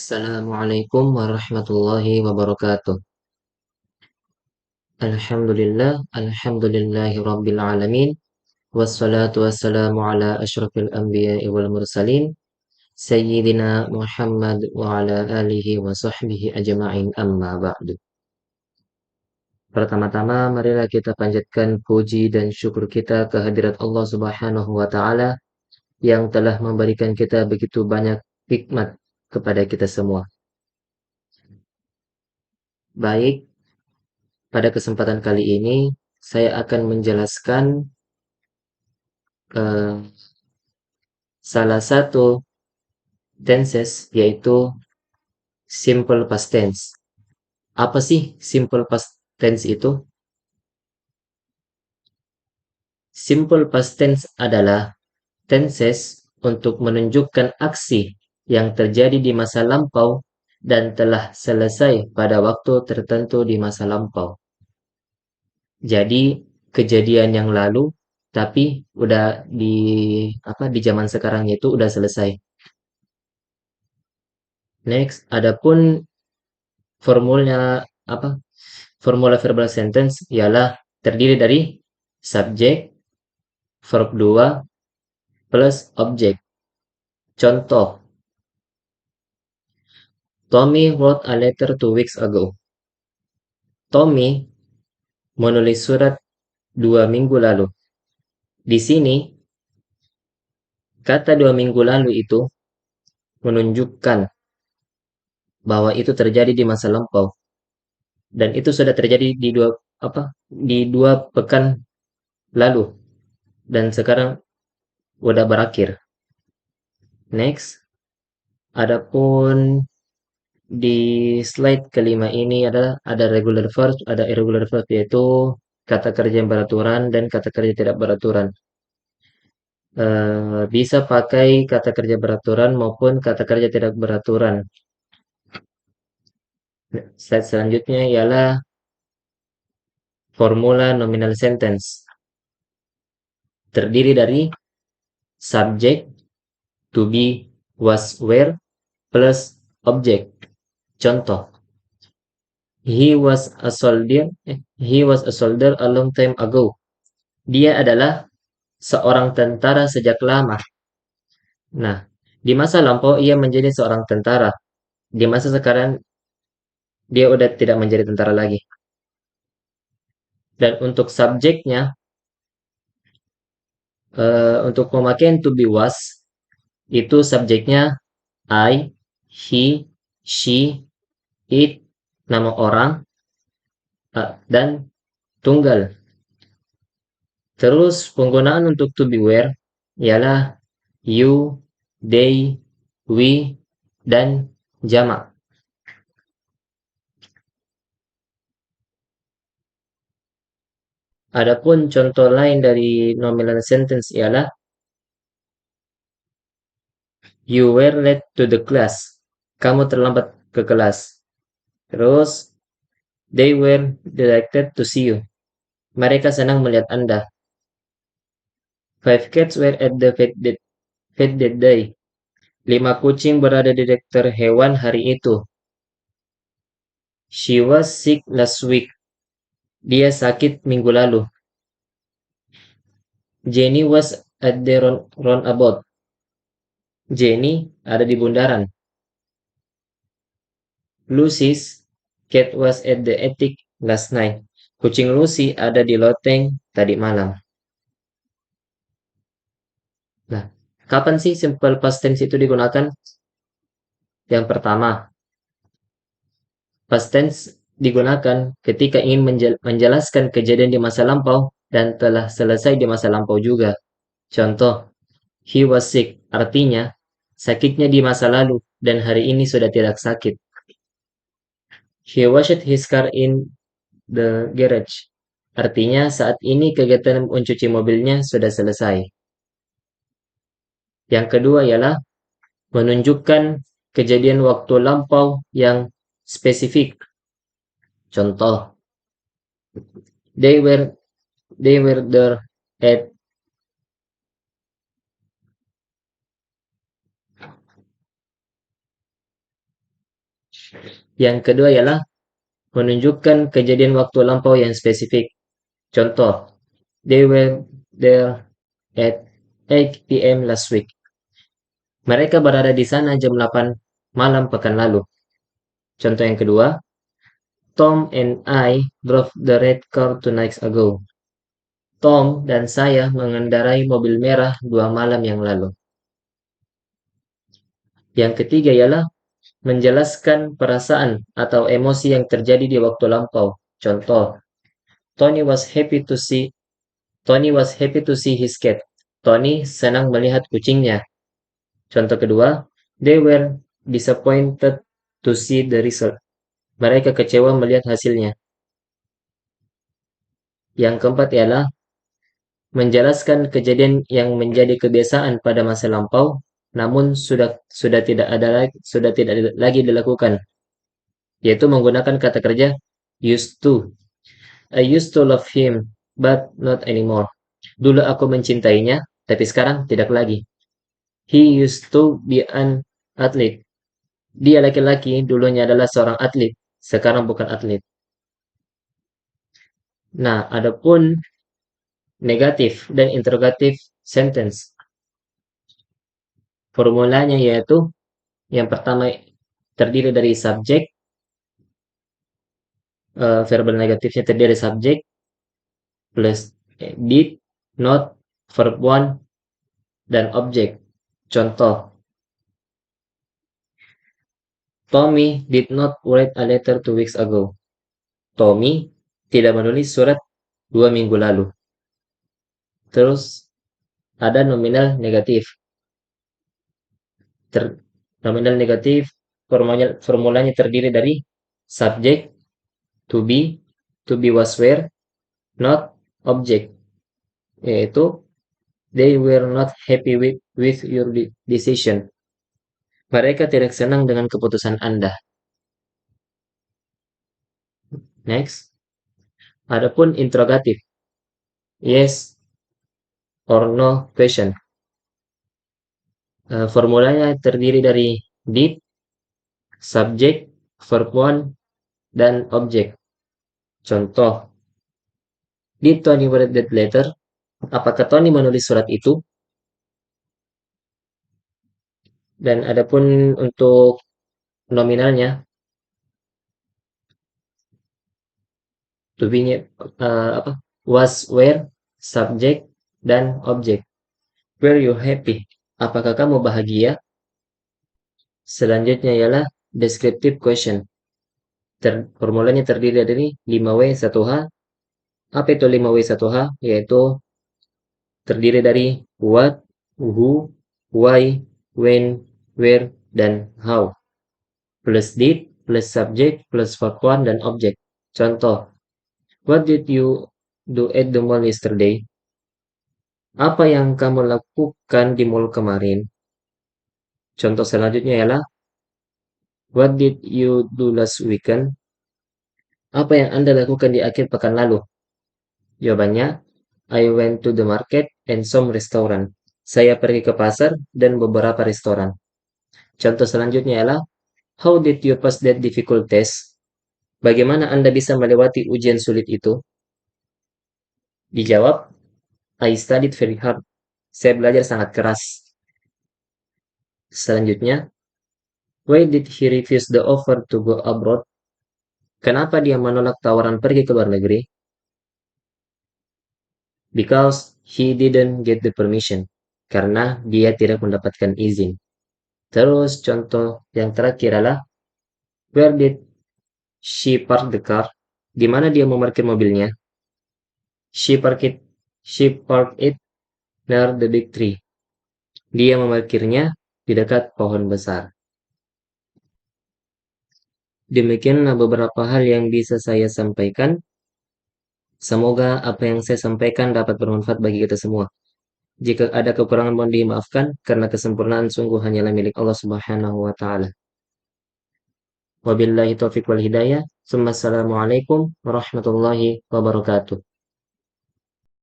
Assalamualaikum warahmatullahi wabarakatuh. Alhamdulillahi rabbil alamin. Wassalatu wassalamu ala asyrafil anbiya'i wal mursalin. Sayyidina Muhammad wa ala alihi wa sahbihi ajma'in amma ba'du. Pertama-tama marilah kita panjatkan puji dan syukur kita kehadirat Allah Subhanahu wa taala yang telah memberikan kita begitu banyak nikmat kepada kita semua. Baik, pada kesempatan kali ini saya akan menjelaskan eh, salah satu tenses yaitu simple past tense. Apa sih simple past tense itu? Simple past tense adalah tenses untuk menunjukkan aksi yang terjadi di masa lampau dan telah selesai pada waktu tertentu di masa lampau. Jadi kejadian yang lalu tapi udah di zaman sekarang itu udah selesai. Next, adapun formulnya apa? Formula verbal sentence ialah terdiri dari subjek, verb 2, plus objek. Contoh, Tommy wrote a letter 2 weeks ago. Tommy menulis surat 2 minggu lalu. Di sini, kata 2 minggu lalu itu menunjukkan bahwa itu terjadi di masa lampau. Dan itu sudah terjadi di dua pekan lalu. Dan sekarang udah berakhir. Next, adapun di slide kelima ini ada regular verb, ada irregular verb, yaitu kata kerja yang beraturan dan kata kerja tidak beraturan. Bisa pakai kata kerja beraturan maupun kata kerja tidak beraturan. Slide selanjutnya ialah formula nominal sentence. Terdiri dari subjek, to be, was, were, plus objek. Contoh, He was a soldier a long time ago. Dia adalah seorang tentara sejak lama. Nah, di masa lampau ia menjadi seorang tentara. Di masa sekarang dia udah tidak menjadi tentara lagi. Dan untuk subjeknya, untuk pemakaian to be was, itu subjeknya I, he, she, it, nama orang, dan tunggal. Terus penggunaan untuk to be were ialah you, they, we, dan jamak. Adapun contoh lain dari nominal sentence ialah you were late to the class. Kamu terlambat ke kelas. Terus they were delighted to see you. Mereka senang melihat Anda. 5 cats were at the vet that day. 5 kucing berada di dokter hewan hari itu. She was sick last week. Dia sakit minggu lalu. Jenny was at the roundabout. Jenny ada di bundaran. Lucy's cat was at the attic last night. Kucing Lucy ada di loteng tadi malam. Nah, kapan sih simple past tense itu digunakan? Yang pertama, past tense digunakan ketika ingin menjelaskan kejadian di masa lampau dan telah selesai di masa lampau juga. Contoh, he was sick, artinya sakitnya di masa lalu dan hari ini sudah tidak sakit. He washed his car in the garage, artinya saat ini kegiatan mencuci mobilnya sudah selesai. Yang kedua ialah menunjukkan kejadian waktu lampau yang spesifik. Contoh, they were there at Yang kedua ialah menunjukkan kejadian waktu lampau yang spesifik. Contoh, they were there at 8 p.m. last week. Mereka berada di sana jam 8 malam pekan lalu. Contoh yang kedua, Tom and I drove the red car 2 nights ago. Tom dan saya mengendarai mobil merah 2 malam yang lalu. Yang ketiga ialah menjelaskan perasaan atau emosi yang terjadi di waktu lampau. Contoh, Tony was happy to see Tony was happy to see his cat. Tony senang melihat kucingnya. Contoh kedua, they were disappointed to see the result. Mereka kecewa melihat hasilnya. Yang keempat ialah menjelaskan kejadian yang menjadi kebiasaan pada masa lampau, namun sudah tidak lagi dilakukan, yaitu menggunakan kata kerja used to. I used to love him, but not anymore. Dulu aku mencintainya, tapi sekarang tidak lagi. He used to be an athlete. Dia laki-laki, dulunya adalah seorang atlet, sekarang bukan atlet. Nah, adapun negatif dan interrogatif sentence. Formulanya yaitu yang pertama terdiri dari subjek, verbal negatifnya terdiri dari subjek plus did, not, verb one, dan objek. Contoh, Tommy did not write a letter 2 weeks ago. Tommy tidak menulis surat 2 minggu lalu. Terus ada nominal negatif. Nominal negatif formulanya terdiri dari subjek, to be was were, not, object, yaitu they were not happy with your decision. Mereka tidak senang dengan keputusan Anda. Next. Adapun interrogatif, yes or no question. Formulanya terdiri dari did, subjek, verb one, dan objek. Contoh, did Tony write that letter? Apakah Tony menulis surat itu? Dan adapun untuk nominalnya, to be-nya was, were, subject, dan objek. Were you happy? Apakah kamu bahagia? Selanjutnya ialah descriptive question. Formulanya terdiri dari 5W 1H. Apa itu 5W 1H? Yaitu terdiri dari what, who, why, when, where, dan how. Plus did, plus subject, plus verb one, dan objek. Contoh, what did you do at the mall yesterday? Apa yang kamu lakukan di mall kemarin? Contoh selanjutnya ialah what did you do last weekend? Apa yang Anda lakukan di akhir pekan lalu? Jawabannya, I went to the market and some restaurant. Saya pergi ke pasar dan beberapa restoran. Contoh selanjutnya ialah how did you pass that difficult test? Bagaimana Anda bisa melewati ujian sulit itu? Dijawab, I studied very hard. Saya belajar sangat keras. Selanjutnya, why did he refuse the offer to go abroad? Kenapa dia menolak tawaran pergi ke luar negeri? Because he didn't get the permission. Karena dia tidak mendapatkan izin. Terus contoh yang terakhir adalah where did she park the car? Di mana dia memarkir mobilnya? She parked it near the big tree. Dia memarkirnya di dekat pohon besar. Demikianlah beberapa hal yang bisa saya sampaikan. Semoga apa yang saya sampaikan dapat bermanfaat bagi kita semua. Jika ada kekurangan mohon dimaafkan karena kesempurnaan sungguh hanyalah milik Allah Subhanahu wa taala. Wabillahi taufiq wal hidayah. Assalamualaikum warahmatullahi wabarakatuh.